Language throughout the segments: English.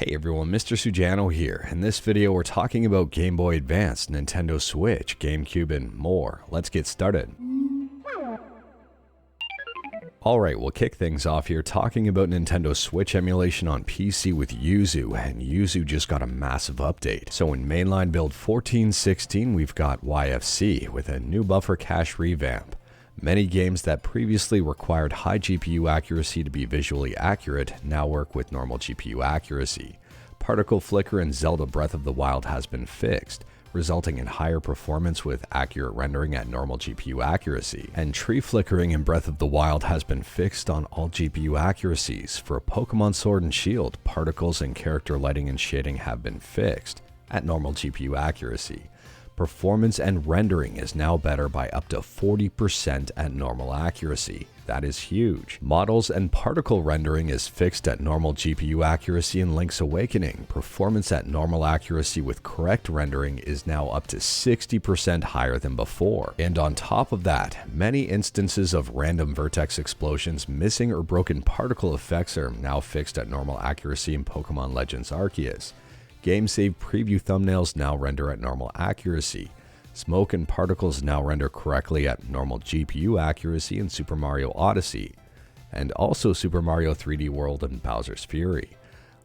Hey everyone, Mr. Sujano here. In this video we're talking about Game Boy Advance, Nintendo Switch, Gamecube, and more. Let's get started. Alright, we'll kick things off here talking about Nintendo Switch emulation on PC with Yuzu, and Yuzu just got a massive update. So in mainline build 14.16 we've got YFC with a new buffer cache revamp. Many games that previously required high GPU accuracy to be visually accurate now work with normal GPU accuracy. Particle flicker in Zelda Breath of the Wild has been fixed, resulting in higher performance with accurate rendering at normal GPU accuracy. And tree flickering in Breath of the Wild has been fixed on all GPU accuracies. For Pokemon Sword and Shield, particles and character lighting and shading have been fixed at normal GPU accuracy. Performance and rendering is now better by up to 40% at normal accuracy. That is huge. Models and particle rendering is fixed at normal GPU accuracy in Link's Awakening. Performance at normal accuracy with correct rendering is now up to 60% higher than before. And on top of that, many instances of random vertex explosions, missing or broken particle effects are now fixed at normal accuracy in Pokemon Legends Arceus. Game save preview thumbnails now render at normal accuracy. Smoke and particles now render correctly at normal GPU accuracy in Super Mario Odyssey, and also Super Mario 3D World and Bowser's Fury.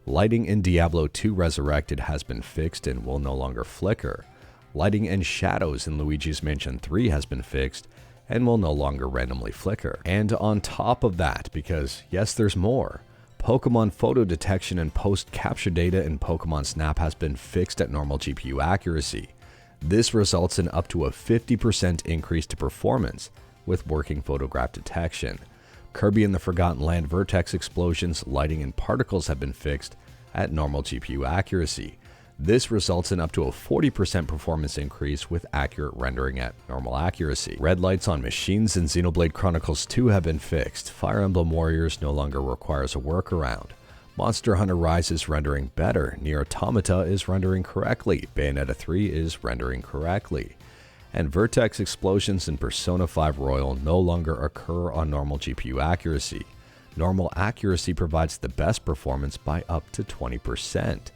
Lighting in Diablo 2 Resurrected has been fixed and will no longer flicker. Lighting and shadows in Luigi's Mansion 3 has been fixed and will no longer randomly flicker. And on top of that, because yes, there's more, Pokemon photo detection and post-capture data in Pokemon Snap has been fixed at normal GPU accuracy. This results in up to a 50% increase to performance with working photograph detection. Kirby and the Forgotten Land vertex explosions, lighting, and particles have been fixed at normal GPU accuracy. This results in up to a 40% performance increase with accurate rendering at normal accuracy. Red lights on machines in Xenoblade Chronicles 2 have been fixed. Fire Emblem Warriors no longer requires a workaround. Monster Hunter Rise is rendering better. Nier Automata is rendering correctly. Bayonetta 3 is rendering correctly. And vertex explosions in Persona 5 Royal no longer occur on normal GPU accuracy. Normal accuracy provides the best performance by up to 20%.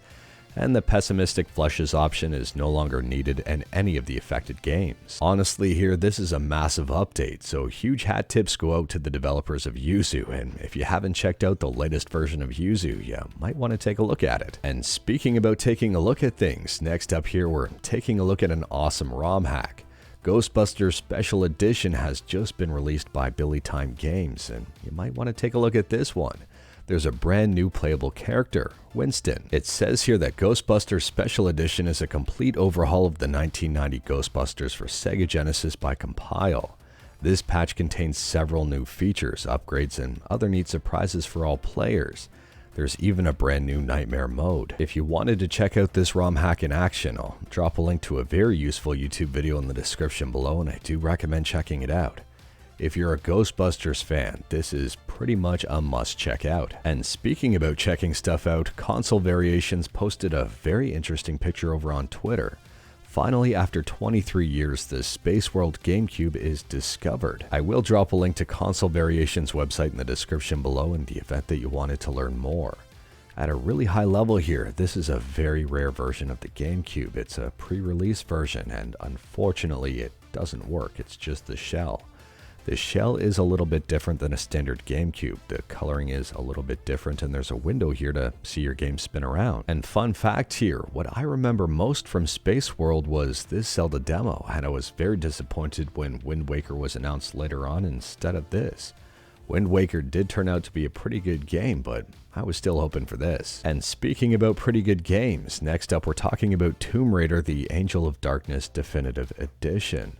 And the pessimistic flushes option is no longer needed in any of the affected games. Honestly here, this is a massive update, so huge hat tips go out to the developers of Yuzu, and if you haven't checked out the latest version of Yuzu, you might want to take a look at it. And speaking about taking a look at things, next up here we're taking a look at an awesome Romhack. Ghostbusters Special Edition has just been released by Billy Time Games, and you might want to take a look at this one. There's a brand new playable character, Winston. It says here that Ghostbusters Special Edition is a complete overhaul of the 1990 Ghostbusters for Sega Genesis by Compile. This patch contains several new features, upgrades, and other neat surprises for all players. There's even a brand new Nightmare mode. If you wanted to check out this Romhack in action, I'll drop a link to a very useful YouTube video in the description below, and I do recommend checking it out. If you're a Ghostbusters fan, this is pretty much a must check out. And speaking about checking stuff out, Console Variations posted a very interesting picture over on Twitter. Finally, after 23 years, the Spaceworld Gamecube is discovered. I will drop a link to Console Variations website in the description below in the event that you wanted to learn more. At a really high level here, this is a very rare version of the Gamecube. It's a pre-release version, and unfortunately it doesn't work, it's just the shell. The shell is a little bit different than a standard GameCube. The coloring is a little bit different, and there's a window here to see your game spin around. And fun fact here, what I remember most from Spaceworld was this Zelda demo, and I was very disappointed when Wind Waker was announced later on instead of this. Wind Waker did turn out to be a pretty good game, but I was still hoping for this. And speaking about pretty good games, next up we're talking about Tomb Raider: The Angel of Darkness Definitive Edition.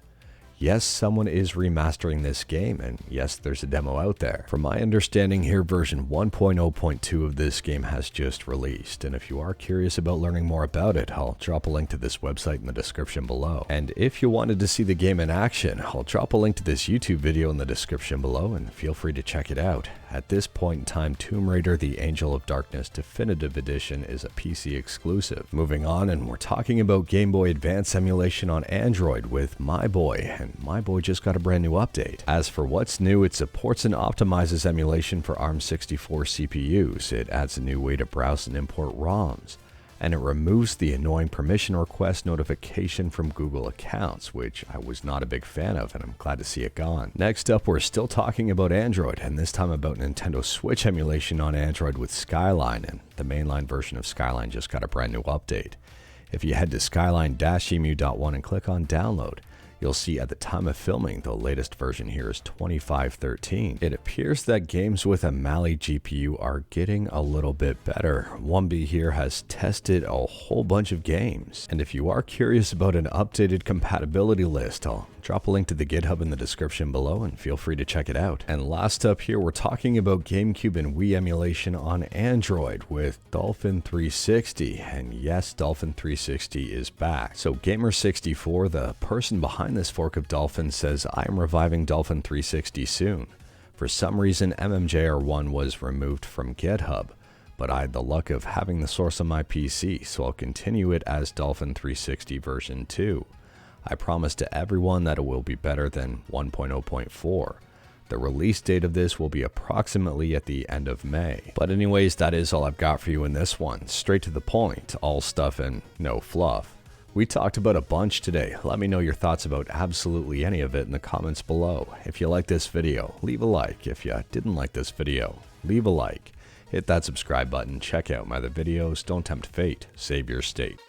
Yes, someone is remastering this game, and yes, there's a demo out there. From my understanding here, version 1.0.2 of this game has just released, and if you are curious about learning more about it, I'll drop a link to this website in the description below. And if you wanted to see the game in action, I'll drop a link to this YouTube video in the description below, and feel free to check it out. At this point in time, Tomb Raider The Angel of Darkness Definitive Edition is a PC exclusive. Moving on, and we're talking about Game Boy Advance emulation on Android with My Boy, and My Boy just got a brand new update. As for what's new, it supports and optimizes emulation for ARM64 CPUs, it adds a new way to browse and import ROMs, and it removes the annoying permission request notification from Google accounts, which I was not a big fan of, and I'm glad to see it gone. Next up, we're still talking about Android, and this time about Nintendo Switch emulation on Android with Skyline, and the mainline version of Skyline just got a brand new update. If you head to skyline-emu.1 and click on download, you'll see at the time of filming, the latest version here is 2513. It appears that games with a Mali GPU are getting a little bit better. 1B here has tested a whole bunch of games. And if you are curious about an updated compatibility list, I'll drop a link to the GitHub in the description below and feel free to check it out. And last up here, we're talking about GameCube and Wii emulation on Android with Dolphin 360. And yes, Dolphin 360 is back. So Gamer64, the person behind this fork of Dolphin, says, I am reviving Dolphin 360 soon. For some reason, MMJR1 was removed from GitHub, but I had the luck of having the source on my PC, so I'll continue it as Dolphin 360 version 2. I promise to everyone that it will be better than 1.0.4. The release date of this will be approximately at the end of May. But anyways, that is all I've got for you in this one. Straight to the point, all stuff and no fluff. We talked about a bunch today. Let me know your thoughts about absolutely any of it in the comments below. If you like this video, leave a like. If you didn't like this video, leave a like. Hit that subscribe button, check out my other videos, don't tempt fate, save your state.